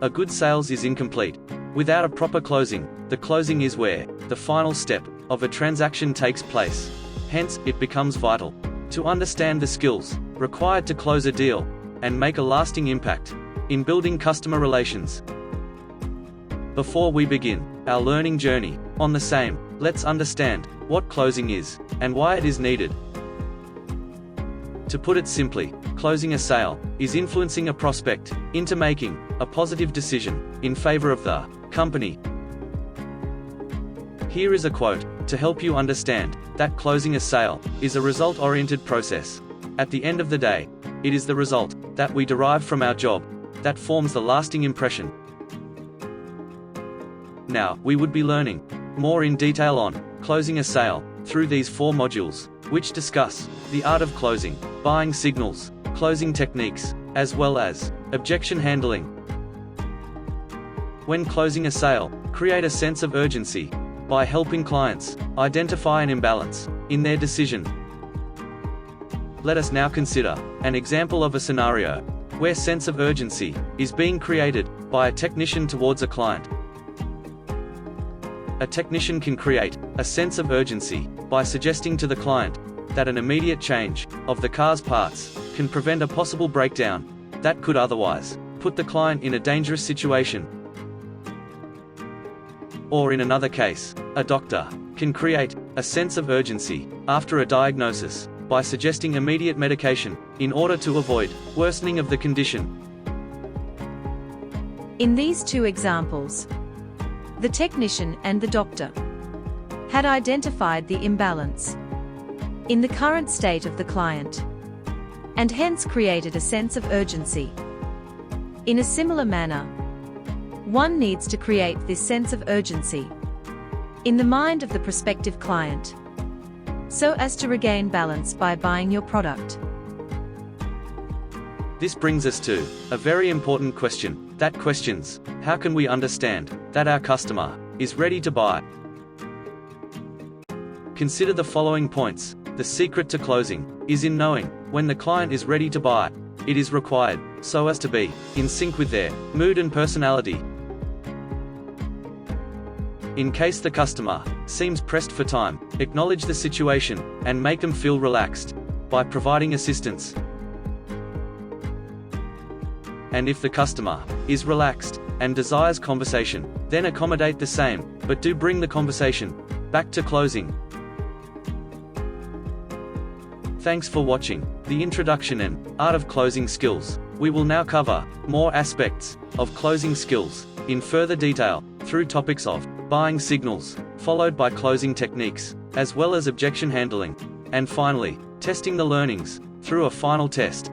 A good sales is incomplete without a proper closing. The closing is where the final step of a transaction takes place. Hence, it becomes vital to understand the skills required to close a deal and make a lasting impact in building customer relations. Before we begin our learning journey on the same, let's understand what closing is and why it is needed. To put it simply, closing a sale is influencing a prospect into making a positive decision in favor of the company. Here is a quote to help you understand that closing a sale is a result-oriented process. At the end of the day, it is the result that we derive from our job that forms the lasting impression. Now, we would be learning more in detail on closing a sale through these 4 modules, which discuss the art of closing, buying signals, closing techniques, as well as objection handling. When closing a sale, create a sense of urgency by helping clients identify an imbalance in their decision. Let us now consider an example of a scenario where sense of urgency is being created by a technician towards a client. A technician can create a sense of urgency by suggesting to the client that an immediate change of the car's parts can prevent a possible breakdown that could otherwise put the client in a dangerous situation. Or in another case, a doctor can create a sense of urgency after a diagnosis by suggesting immediate medication in order to avoid worsening of the condition. In these 2 examples, the technician and the doctor had identified the imbalance in the current state of the client, and hence created a sense of urgency. In a similar manner, one needs to create this sense of urgency in the mind of the prospective client, so as to regain balance by buying your product. This brings us to a very important question that questions, how can we understand that our customer is ready to buy? Consider the following points. The secret to closing is in knowing when the client is ready to buy. It is required so as to be in sync with their mood and personality. In case the customer seems pressed for time, acknowledge the situation and make them feel relaxed by providing assistance. And if the customer is relaxed and desires conversation, then accommodate the same, but do bring the conversation back to closing. Thanks for watching the introduction and art of closing skills. We will now cover more aspects of closing skills in further detail through topics of buying signals, followed by closing techniques, as well as objection handling, and finally, testing the learnings through a final test.